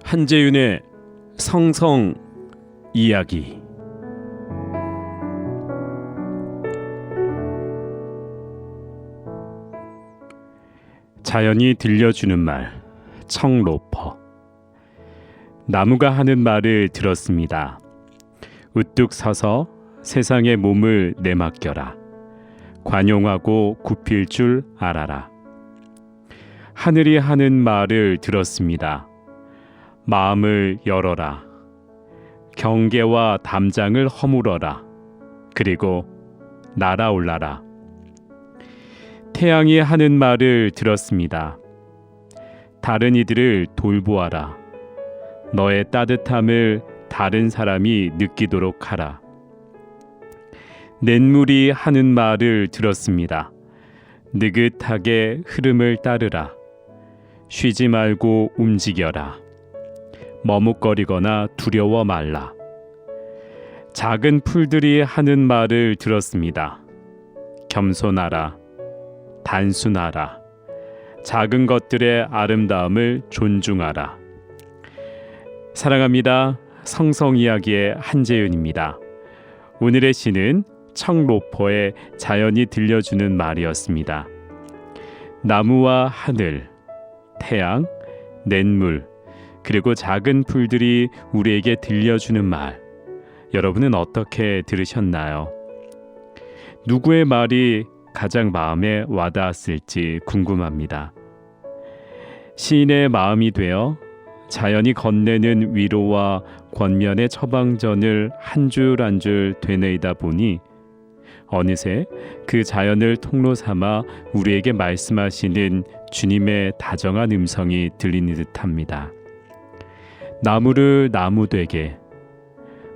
한재윤의 성성 이야기. 자연이 들려주는 말, 청로퍼. 나무가 하는 말을 들었습니다. 우뚝 서서 세상의 몸을 내맡겨라. 관용하고 굽힐 줄 알아라. 하늘이 하는 말을 들었습니다. 마음을 열어라. 경계와 담장을 허물어라. 그리고 날아올라라. 태양이 하는 말을 들었습니다. 다른 이들을 돌보아라. 너의 따뜻함을 다른 사람이 느끼도록 하라. 냇물이 하는 말을 들었습니다. 느긋하게 흐름을 따르라. 쉬지 말고 움직여라. 머뭇거리거나 두려워 말라. 작은 풀들이 하는 말을 들었습니다. 겸손하라. 단순하라. 작은 것들의 아름다움을 존중하라. 사랑합니다. 성성이야기의 한재윤입니다. 오늘의 시는 청로퍼의 자연이 들려주는 말이었습니다. 나무와 하늘, 태양, 냇물, 그리고 작은 풀들이 우리에게 들려주는 말, 여러분은 어떻게 들으셨나요? 누구의 말이 가장 마음에 와닿았을지 궁금합니다. 시인의 마음이 되어 자연이 건네는 위로와 권면의 처방전을 한 줄 한 줄 되뇌이다 보니 어느새 그 자연을 통로 삼아 우리에게 말씀하시는 주님의 다정한 음성이 들리는 듯합니다. 나무를 나무 되게,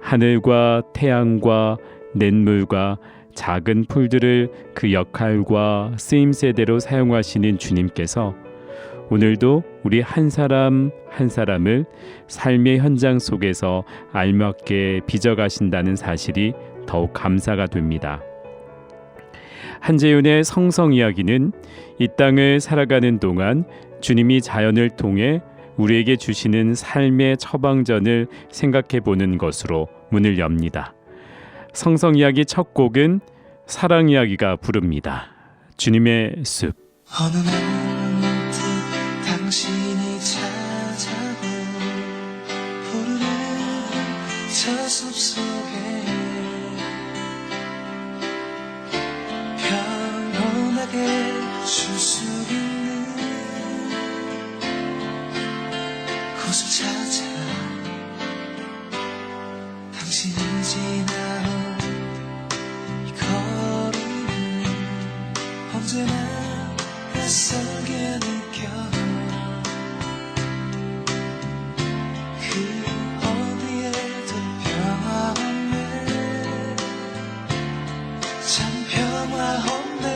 하늘과 태양과 냇물과 작은 풀들을 그 역할과 쓰임새대로 사용하시는 주님께서 오늘도 우리 한 사람 한 사람을 삶의 현장 속에서 알맞게 빚어가신다는 사실이 더욱 감사가 됩니다. 한재윤의 성성 이야기는 이 땅을 살아가는 동안 주님이 자연을 통해 우리에게 주시는 삶의 처방전을 생각해 보는 것으로 문을 엽니다. 성성 이야기 첫 곡은 사랑 이야기가 부릅니다. 주님의 숲. 어느 날 문득 당신이 찾아고 부르는 저 숲속에 평온하게 쉴 수 있는 곳을 찾아 당신을 지나온 이 거리는 언제나 낯설게 느껴 그 어디에도 평화 없네 참 평화 없네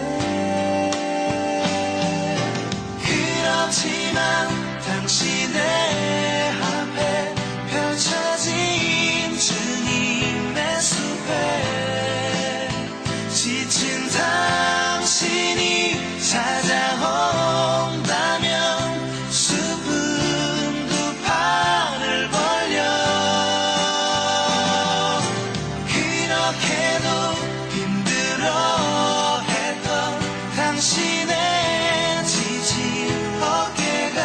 그렇지만 당신의 앞에 펼쳐진 주님의 숲에 지친 당신이 찾아온다면 숲은 두 팔을 벌려 그렇게도 힘들어했던 당신의 지친 어깨가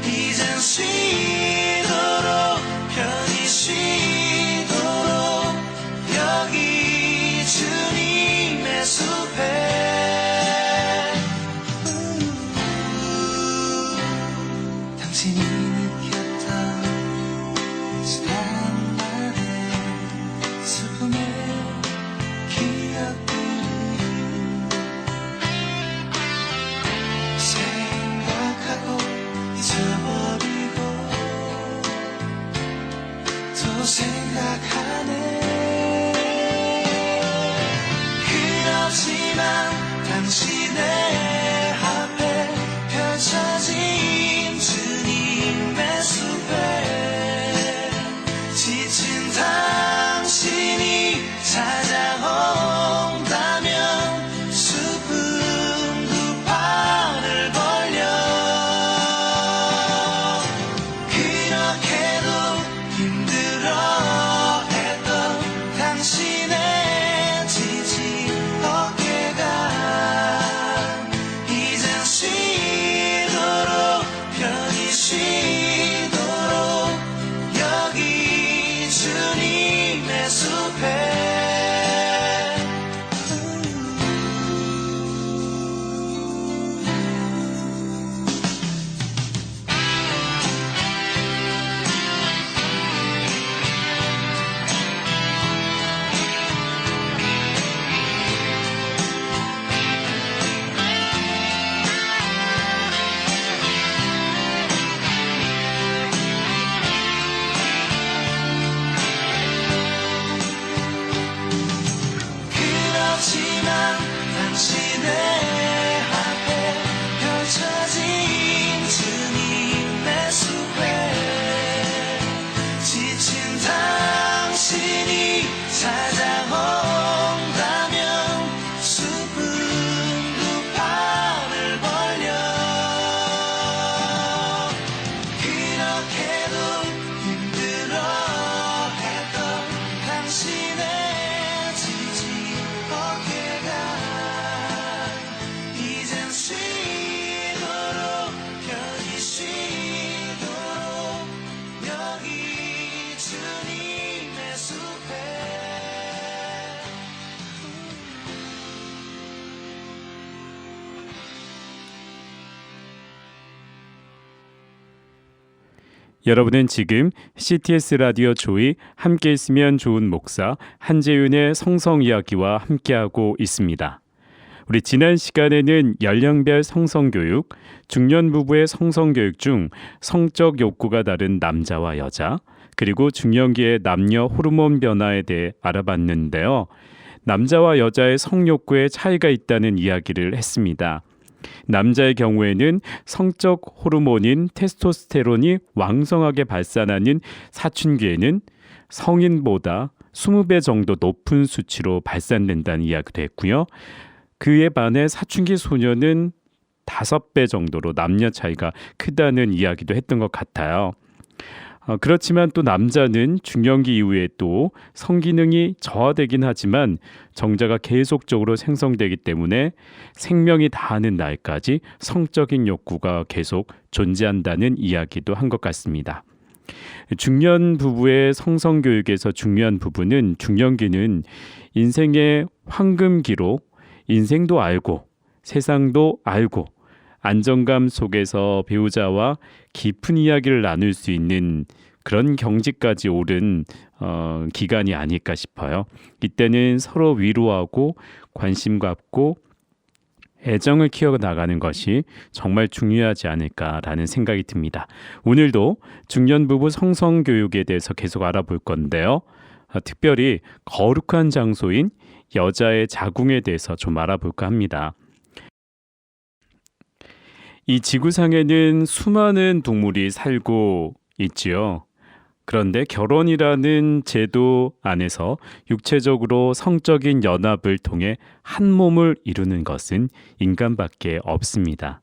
이젠 쉬도록 편히 쉬도록 여기 주님의 숲에 당신이 느꼈던 지난 날의 슬픔의 기억들을 생각하고 잊어버리고 또 생각하네 그렇지만 당신의 앞에 펼쳐진 주님의 숲에 지친 당신이 찾아온다면 숲은 두 팔을 벌려 여러분은 지금 CTS 라디오 조이 함께 있으면 좋은 목사 한재윤의 성성 이야기와 함께하고 있습니다. 우리 지난 시간에는 연령별 성성교육, 중년 부부의 성성교육 중 성적 욕구가 다른 남자와 여자, 그리고 중년기의 남녀 호르몬 변화에 대해 알아봤는데요. 남자와 여자의 성욕구에 차이가 있다는 이야기를 했습니다. 남자의 경우에는 성적 호르몬인 테스토스테론이 왕성하게 발산하는 사춘기에는 성인보다 20배 정도 높은 수치로 발산된다는 이야기도 했고요. 그에 반해 사춘기 소녀는 5배 정도로 남녀 차이가 크다는 이야기도 했던 것 같아요. 그렇지만 또 남자는 중년기 이후에 또 성기능이 저하되긴 하지만 정자가 계속적으로 생성되기 때문에 생명이 다하는 날까지 성적인 욕구가 계속 존재한다는 이야기도 한 것 같습니다. 중년 부부의 성성교육에서 중요한 부분은 중년기는 인생의 황금기로 인생도 알고 세상도 알고 안정감 속에서 배우자와 깊은 이야기를 나눌 수 있는 그런 경지까지 오른 기간이 아닐까 싶어요. 이때는 서로 위로하고 관심 갖고 애정을 키워나가는 것이 정말 중요하지 않을까라는 생각이 듭니다. 오늘도 중년 부부 성성교육에 대해서 계속 알아볼 건데요. 특별히 거룩한 장소인 여자의 자궁에 대해서 좀 알아볼까 합니다. 이 지구상에는 수많은 동물이 살고 있지요. 그런데 결혼이라는 제도 안에서 육체적으로 성적인 연합을 통해 한 몸을 이루는 것은 인간밖에 없습니다.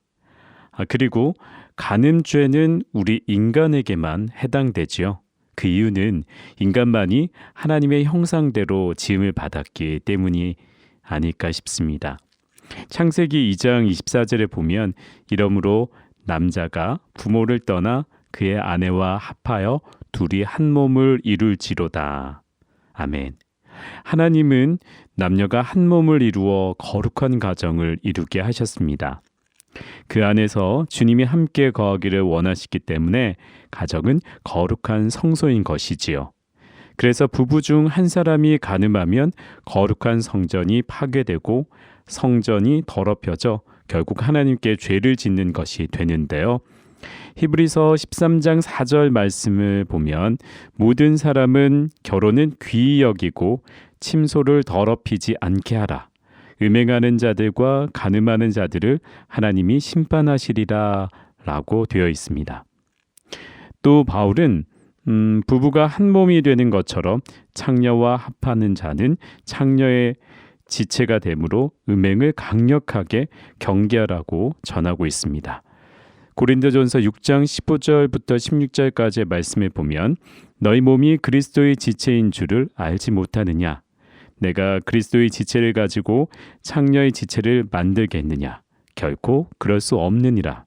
그리고 간음죄는 우리 인간에게만 해당되지요. 그 이유는 인간만이 하나님의 형상대로 지음을 받았기 때문이 아닐까 싶습니다. 창세기 2장 24절에 보면 이러므로 남자가 부모를 떠나 그의 아내와 합하여 둘이 한 몸을 이룰지로다. 아멘. 하나님은 남녀가 한 몸을 이루어 거룩한 가정을 이루게 하셨습니다. 그 안에서 주님이 함께 거하기를 원하시기 때문에 가정은 거룩한 성소인 것이지요. 그래서 부부 중 한 사람이 간음하면 거룩한 성전이 파괴되고 성전이 더럽혀져 결국 하나님께 죄를 짓는 것이 되는데요. 히브리서 13장 4절 말씀을 보면 모든 사람은 결혼은 귀히 여기고 침소를 더럽히지 않게 하라. 음행하는 자들과 간음하는 자들을 하나님이 심판하시리라 라고 되어 있습니다. 또 바울은 부부가 한 몸이 되는 것처럼 창녀와 합하는 자는 창녀의 지체가 되므로 음행을 강력하게 경계하라고 전하고 있습니다. 고린도전서 6장 15절부터 16절까지의 말씀을 보면 너희 몸이 그리스도의 지체인 줄을 알지 못하느냐? 내가 그리스도의 지체를 가지고 창녀의 지체를 만들겠느냐? 결코 그럴 수 없느니라.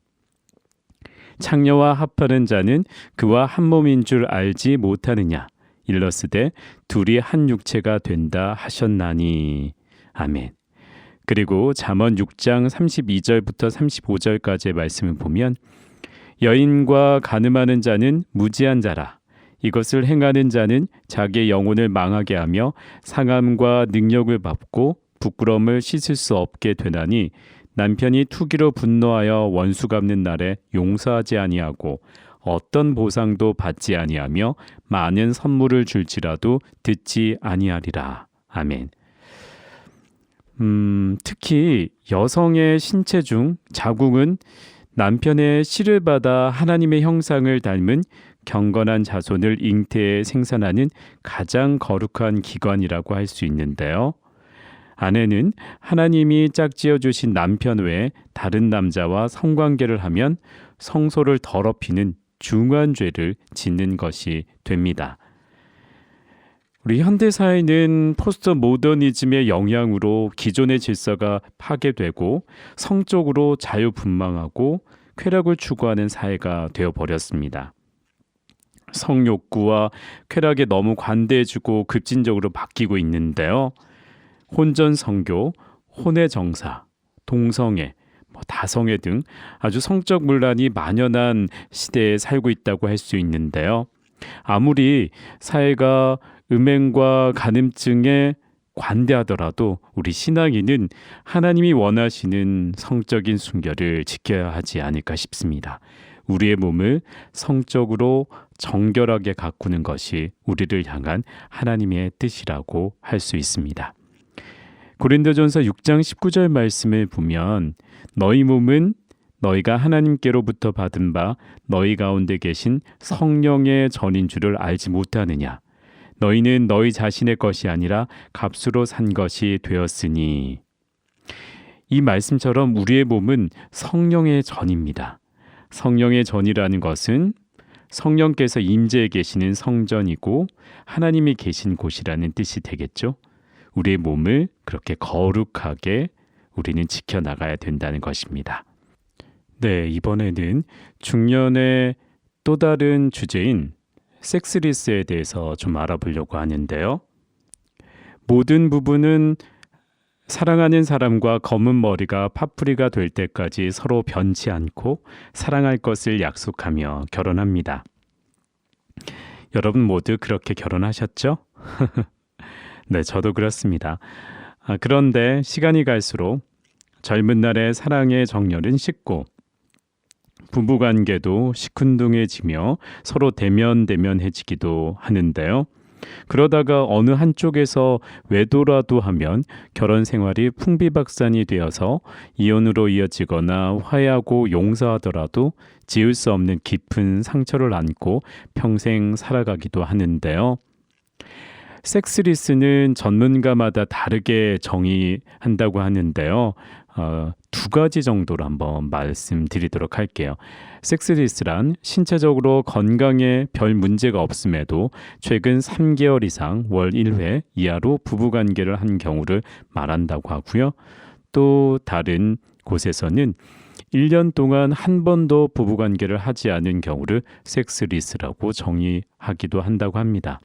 창녀와 합하는 자는 그와 한 몸인 줄 알지 못하느냐? 일러스되 둘이 한 육체가 된다 하셨나니. 아멘. 그리고 잠언 6장 32절부터 35절까지의 말씀을 보면 여인과 간음하는 자는 무지한 자라. 이것을 행하는 자는 자기의 영혼을 망하게 하며 상함과 능력을 받고 부끄러움을 씻을 수 없게 되나니 남편이 투기로 분노하여 원수 갚는 날에 용서하지 아니하고 어떤 보상도 받지 아니하며 많은 선물을 줄지라도 듣지 아니하리라. 아멘. 특히 여성의 신체 중 자궁은 남편의 씨를 받아 하나님의 형상을 닮은 경건한 자손을 잉태해 생산하는 가장 거룩한 기관이라고 할 수 있는데요. 아내는 하나님이 짝지어 주신 남편 외에 다른 남자와 성관계를 하면 성소를 더럽히는 중한 죄를 짓는 것이 됩니다. 우리 현대사회는 포스트 모더니즘의 영향으로 기존의 질서가 파괴되고 성적으로 자유분방하고 쾌락을 추구하는 사회가 되어버렸습니다. 성욕구와 쾌락에 너무 관대해지고 급진적으로 바뀌고 있는데요. 혼전성교, 혼외정사, 동성애, 다성애 등 아주 성적 문란이 만연한 시대에 살고 있다고 할 수 있는데요. 아무리 사회가 음행과 간음증에 관대하더라도 우리 신앙인은 하나님이 원하시는 성적인 순결을 지켜야 하지 않을까 싶습니다. 우리의 몸을 성적으로 정결하게 가꾸는 것이 우리를 향한 하나님의 뜻이라고 할 수 있습니다. 고린도전서 6장 19절 말씀을 보면 너희 몸은 너희가 하나님께로부터 받은 바 너희 가운데 계신 성령의 전인 줄을 알지 못하느냐. 너희는 너희 자신의 것이 아니라 값으로 산 것이 되었으니. 이 말씀처럼 우리의 몸은 성령의 전입니다. 성령의 전이라는 것은 성령께서 임재해 계시는 성전이고 하나님이 계신 곳이라는 뜻이 되겠죠. 우리의 몸을 그렇게 거룩하게 우리는 지켜나가야 된다는 것입니다. 네, 이번에는 중년의 또 다른 주제인 섹스리스에 대해서 좀 알아보려고 하는데요. 모든 부부는 사랑하는 사람과 검은 머리가 파뿌리가 될 때까지 서로 변치 않고 사랑할 것을 약속하며 결혼합니다. 여러분 모두 그렇게 결혼하셨죠? 네, 저도 그렇습니다. 그런데 시간이 갈수록 젊은 날의 사랑의 정열은 식고 부부관계도 시큰둥해지며 서로 대면대면해지기도 하는데요. 그러다가 어느 한쪽에서 외도라도 하면 결혼 생활이 풍비박산이 되어서 이혼으로 이어지거나 화해하고 용서하더라도 지울 수 없는 깊은 상처를 안고 평생 살아가기도 하는데요. 섹스리스는 전문가마다 다르게 정의한다고 하는데요. 두 가지 정도로 한번 말씀드리도록 할게요. 섹스리스란 신체적으로 건강에 별 문제가 없음에도 최근 3개월 이상 월 1회 이하로 부부관계를 한 경우를 말한다고 하고요. 또 다른 곳에서는 1년 동안 한 번도 부부관계를 하지 않은 경우를 섹스리스라고 정의하기도 한다고 합니다.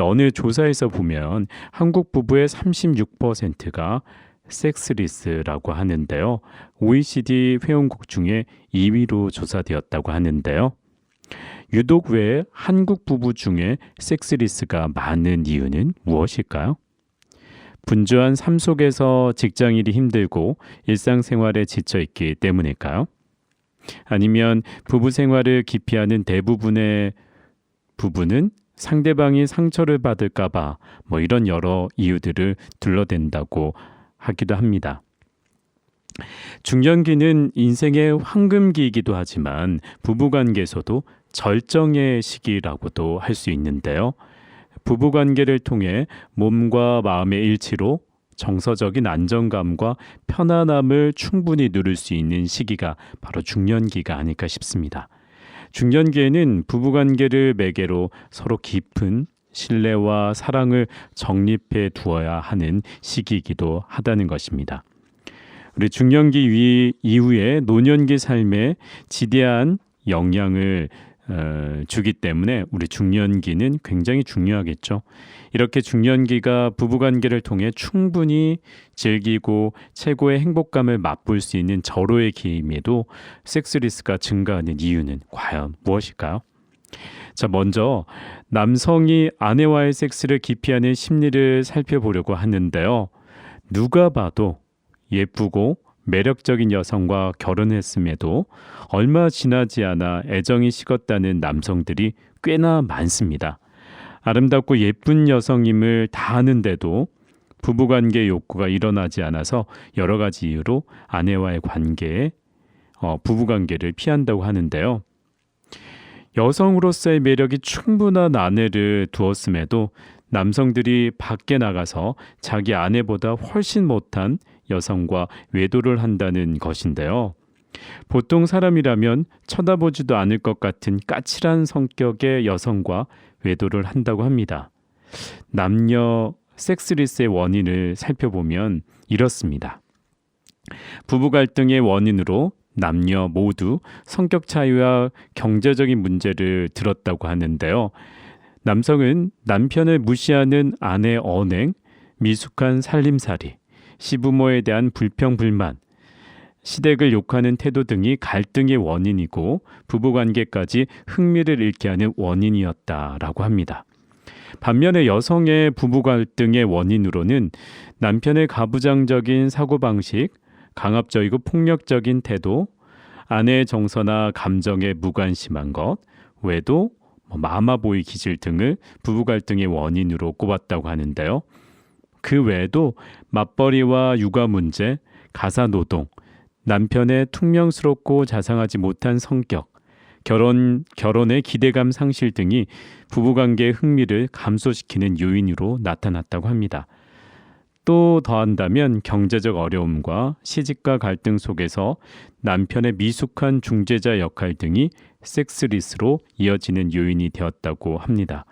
어느 조사에서 보면 한국 부부의 36%가 섹스리스라고 하는데요. OECD 회원국 중에 2위로 조사되었다고 하는데요. 유독 왜 한국 부부 중에 섹스리스가 많은 이유는 무엇일까요? 분주한 삶 속에서 직장일이 힘들고 일상생활에 지쳐있기 때문일까요? 아니면 부부 생활을 기피하는 대부분의 부부는 상대방이 상처를 받을까봐 이런 여러 이유들을 둘러댄다고 하기도 합니다. 중년기는 인생의 황금기이기도 하지만 부부관계에서도 절정의 시기라고도 할 수 있는데요. 부부관계를 통해 몸과 마음의 일치로 정서적인 안정감과 편안함을 충분히 누릴 수 있는 시기가 바로 중년기가 아닐까 싶습니다. 중년기에는 부부관계를 매개로 서로 깊은 신뢰와 사랑을 정립해 두어야 하는 시기이기도 하다는 것입니다. 우리 중년기 이후에 노년기 삶에 지대한 영향을 주기 때문에 우리 중년기는 굉장히 중요하겠죠. 이렇게 중년기가 부부관계를 통해 충분히 즐기고 최고의 행복감을 맛볼 수 있는 절호의 기임에도 섹스리스가 증가하는 이유는 과연 무엇일까요? 자, 먼저 남성이 아내와의 섹스를 기피하는 심리를 살펴보려고 하는데요. 누가 봐도 예쁘고 매력적인 여성과 결혼했음에도 얼마 지나지 않아 애정이 식었다는 남성들이 꽤나 많습니다. 아름답고 예쁜 여성임을 다 아는데도 부부관계 욕구가 일어나지 않아서 여러 가지 이유로 아내와의 관계에 부부관계를 피한다고 하는데요. 여성으로서의 매력이 충분한 아내를 두었음에도 남성들이 밖에 나가서 자기 아내보다 훨씬 못한 여성과 외도를 한다는 것인데요. 보통 사람이라면 쳐다보지도 않을 것 같은 까칠한 성격의 여성과 외도를 한다고 합니다. 남녀 섹스리스의 원인을 살펴보면 이렇습니다. 부부 갈등의 원인으로 남녀 모두 성격 차이와 경제적인 문제를 들었다고 하는데요. 남성은 남편을 무시하는 아내 언행, 미숙한 살림살이, 시부모에 대한 불평불만, 시댁을 욕하는 태도 등이 갈등의 원인이고 부부관계까지 흥미를 잃게 하는 원인이었다라고 합니다. 반면에 여성의 부부 갈등의 원인으로는 남편의 가부장적인 사고방식, 강압적이고 폭력적인 태도, 아내의 정서나 감정에 무관심한 것, 외도, 마마보이 기질 등을 부부 갈등의 원인으로 꼽았다고 하는데요. 그 외에도 맞벌이와 육아 문제, 가사노동, 남편의 퉁명스럽고 자상하지 못한 성격, 결혼의 기대감 상실 등이 부부관계의 흥미를 감소시키는 요인으로 나타났다고 합니다. 또 더한다면 경제적 어려움과 시집과 갈등 속에서 남편의 미숙한 중재자 역할 등이 섹스리스로 이어지는 요인이 되었다고 합니다.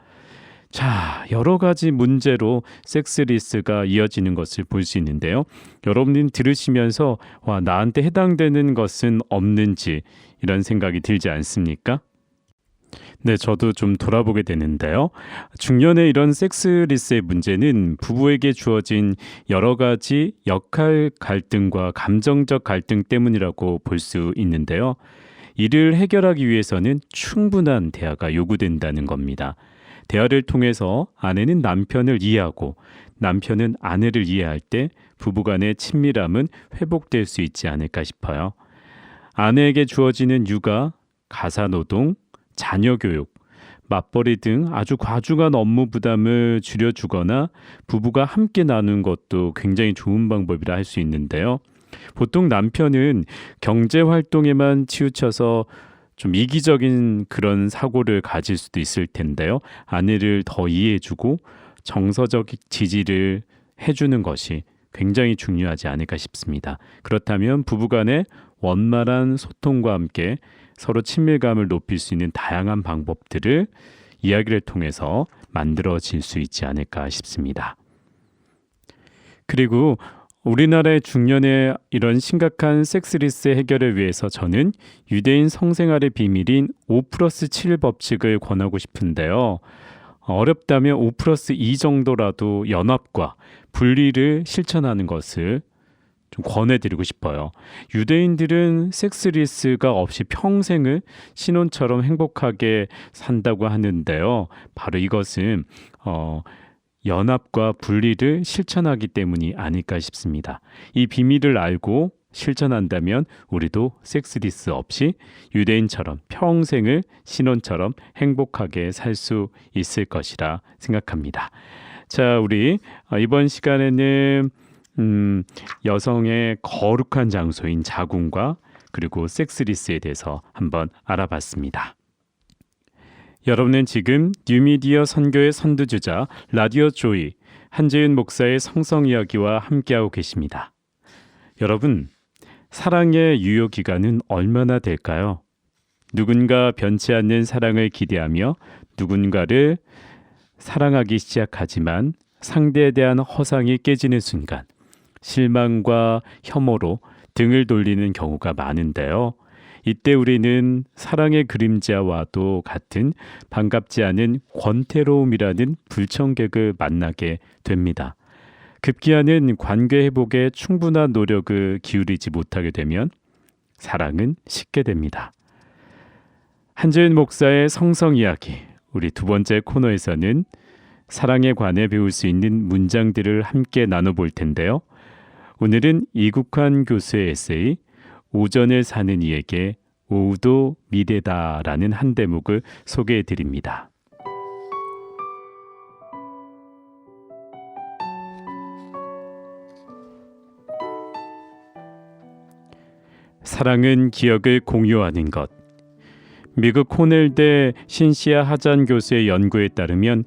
자, 여러 가지 문제로 섹스리스가 이어지는 것을 볼 수 있는데요. 여러분이 들으시면서 나한테 해당되는 것은 없는지 이런 생각이 들지 않습니까? 네, 저도 좀 돌아보게 되는데요. 중년의 이런 섹스리스의 문제는 부부에게 주어진 여러 가지 역할 갈등과 감정적 갈등 때문이라고 볼 수 있는데요. 이를 해결하기 위해서는 충분한 대화가 요구된다는 겁니다. 대화를 통해서 아내는 남편을 이해하고 남편은 아내를 이해할 때 부부간의 친밀함은 회복될 수 있지 않을까 싶어요. 아내에게 주어지는 육아, 가사노동, 자녀교육, 맞벌이 등 아주 과중한 업무 부담을 줄여주거나 부부가 함께 나누는 것도 굉장히 좋은 방법이라 할 수 있는데요. 보통 남편은 경제활동에만 치우쳐서 좀 이기적인 그런 사고를 가질 수도 있을 텐데요. 아내를 더 이해해주고 정서적 지지를 해주는 것이 굉장히 중요하지 않을까 싶습니다. 그렇다면 부부간의 원만한 소통과 함께 서로 친밀감을 높일 수 있는 다양한 방법들을 이야기를 통해서 만들어질 수 있지 않을까 싶습니다. 그리고 우리나라의 중년의 이런 심각한 섹스리스 해결을 위해서 저는 유대인 성생활의 비밀인 5+7 법칙을 권하고 싶은데요. 어렵다면 5+2 정도라도 연합과 분리를 실천하는 것을 좀 권해드리고 싶어요. 유대인들은 섹스리스가 없이 평생을 신혼처럼 행복하게 산다고 하는데요. 바로 이것은 연합과 분리를 실천하기 때문이 아닐까 싶습니다. 이 비밀을 알고 실천한다면 우리도 섹스리스 없이 유대인처럼 평생을 신혼처럼 행복하게 살 수 있을 것이라 생각합니다. 자, 우리 이번 시간에는 여성의 거룩한 장소인 자궁과 그리고 섹스리스에 대해서 한번 알아봤습니다. 여러분은 지금 뉴미디어 선교의 선두주자 라디오 조이 한재윤 목사의 성성 이야기와 함께하고 계십니다. 여러분, 사랑의 유효기간은 얼마나 될까요? 누군가 변치 않는 사랑을 기대하며 누군가를 사랑하기 시작하지만 상대에 대한 허상이 깨지는 순간 실망과 혐오로 등을 돌리는 경우가 많은데요. 이때 우리는 사랑의 그림자와도 같은 반갑지 않은 권태로움이라는 불청객을 만나게 됩니다. 급기야는 관계 회복에 충분한 노력을 기울이지 못하게 되면 사랑은 식게 됩니다. 한재윤 목사의 성성 이야기, 우리 두 번째 코너에서는 사랑에 관해 배울 수 있는 문장들을 함께 나눠볼 텐데요. 오늘은 이국환 교수의 에세이 오전을 사는 이에게 오후도 미래다라는 한 대목을 소개해 드립니다. 사랑은 기억을 공유하는 것. 미국 코넬대 신시아 하잔 교수의 연구에 따르면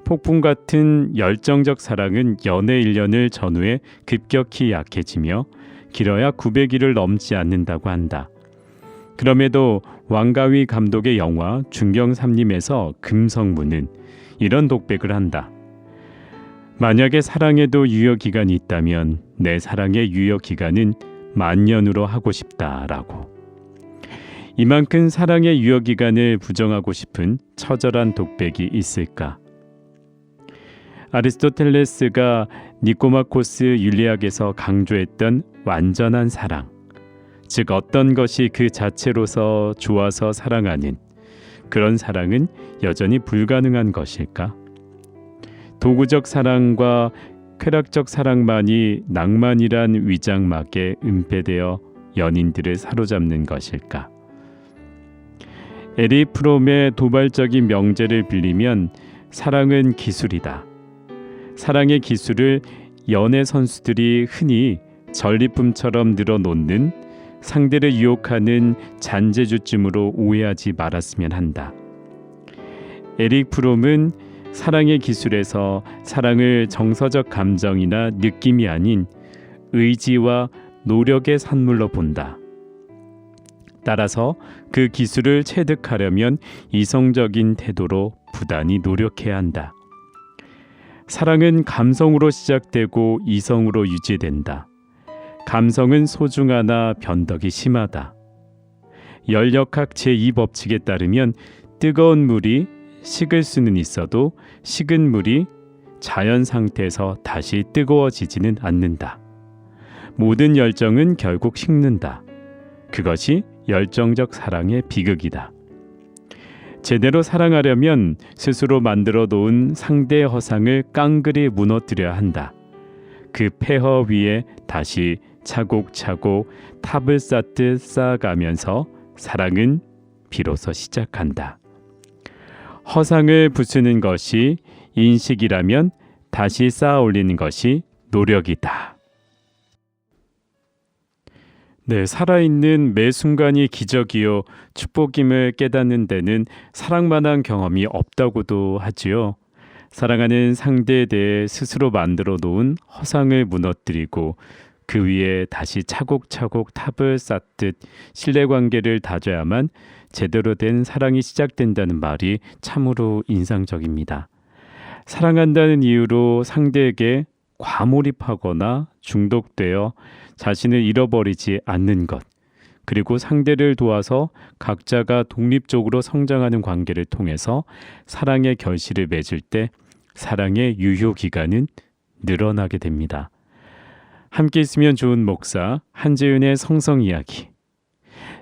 폭풍 같은 열정적 사랑은 연애 1년을 전후에 급격히 약해지며 길어야 900일을 넘지 않는다고 한다. 그럼에도 왕가위 감독의 영화 중경삼림에서 금성무는 이런 독백을 한다. 만약에 사랑에도 유효기간이 있다면 내 사랑의 유효기간은 만년으로 하고 싶다라고. 이만큼 사랑의 유효기간을 부정하고 싶은 처절한 독백이 있을까? 아리스토텔레스가 니코마코스 윤리학에서 강조했던 완전한 사랑, 즉 어떤 것이 그 자체로서 좋아서 사랑하는 그런 사랑은 여전히 불가능한 것일까? 도구적 사랑과 쾌락적 사랑만이 낭만이란 위장막에 은폐되어 연인들을 사로잡는 것일까? 에릭 프롬의 도발적인 명제를 빌리면 사랑은 기술이다. 사랑의 기술을 연애 선수들이 흔히 전리품처럼 늘어놓는 상대를 유혹하는 잔재주쯤으로 오해하지 말았으면 한다. 에릭 프롬은 사랑의 기술에서 사랑을 정서적 감정이나 느낌이 아닌 의지와 노력의 산물로 본다. 따라서 그 기술을 체득하려면 이성적인 태도로 부단히 노력해야 한다. 사랑은 감성으로 시작되고 이성으로 유지된다. 감성은 소중하나 변덕이 심하다. 열역학 제2법칙에 따르면 뜨거운 물이 식을 수는 있어도 식은 물이 자연 상태에서 다시 뜨거워지지는 않는다. 모든 열정은 결국 식는다. 그것이 열정적 사랑의 비극이다. 제대로 사랑하려면 스스로 만들어 놓은 상대의 허상을 깡그리 무너뜨려야 한다. 그 폐허 위에 다시 차곡차곡 탑을 쌓듯 쌓아가면서 사랑은 비로소 시작한다. 허상을 부수는 것이 인식이라면 다시 쌓아 올리는 것이 노력이다. 네, 살아있는 매 순간이 기적이요 축복임을 깨닫는 데는 사랑만한 경험이 없다고도 하지요. 사랑하는 상대에 대해 스스로 만들어 놓은 허상을 무너뜨리고 그 위에 다시 차곡차곡 탑을 쌓듯 신뢰관계를 다져야만 제대로 된 사랑이 시작된다는 말이 참으로 인상적입니다. 사랑한다는 이유로 상대에게 과몰입하거나 중독되어 자신을 잃어버리지 않는 것, 그리고 상대를 도와서 각자가 독립적으로 성장하는 관계를 통해서 사랑의 결실을 맺을 때 사랑의 유효 기간은 늘어나게 됩니다. 함께 있으면 좋은 목사 한재윤의 성성 이야기.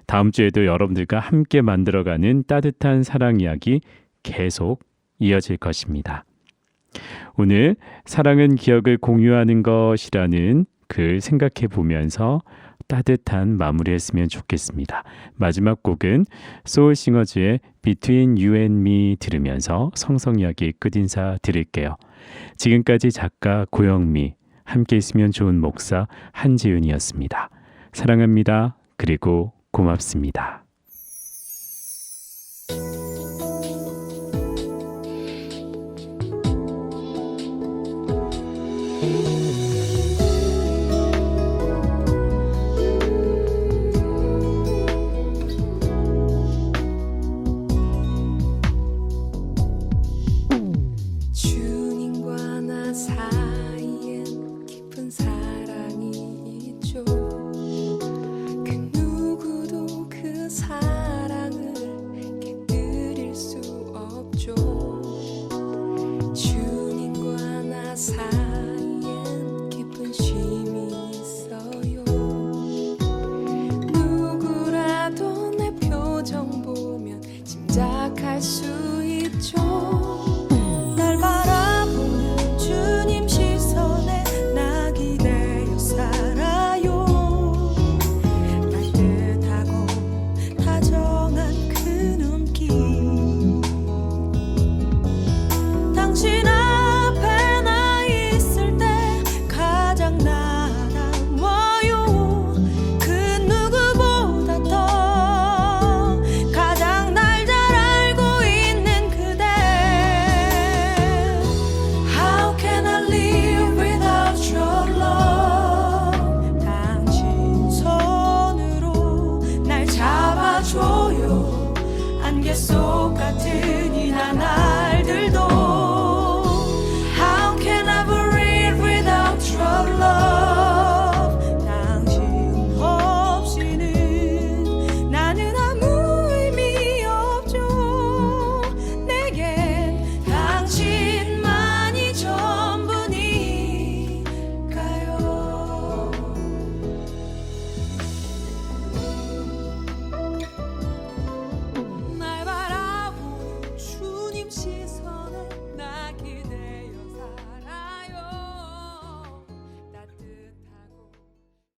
다음 주에도 여러분들과 함께 만들어가는 따뜻한 사랑 이야기 계속 이어질 것입니다. 오늘 사랑은 기억을 공유하는 것이라는 글 생각해 보면서 따뜻한 마무리했으면 좋겠습니다. 마지막 곡은 소울싱어즈의 Between You and Me 들으면서 성성 이야기 끝인사 드릴게요. 지금까지 작가 고영미, 함께 있으면 좋은 목사 한지윤이었습니다. 사랑합니다. 그리고 고맙습니다.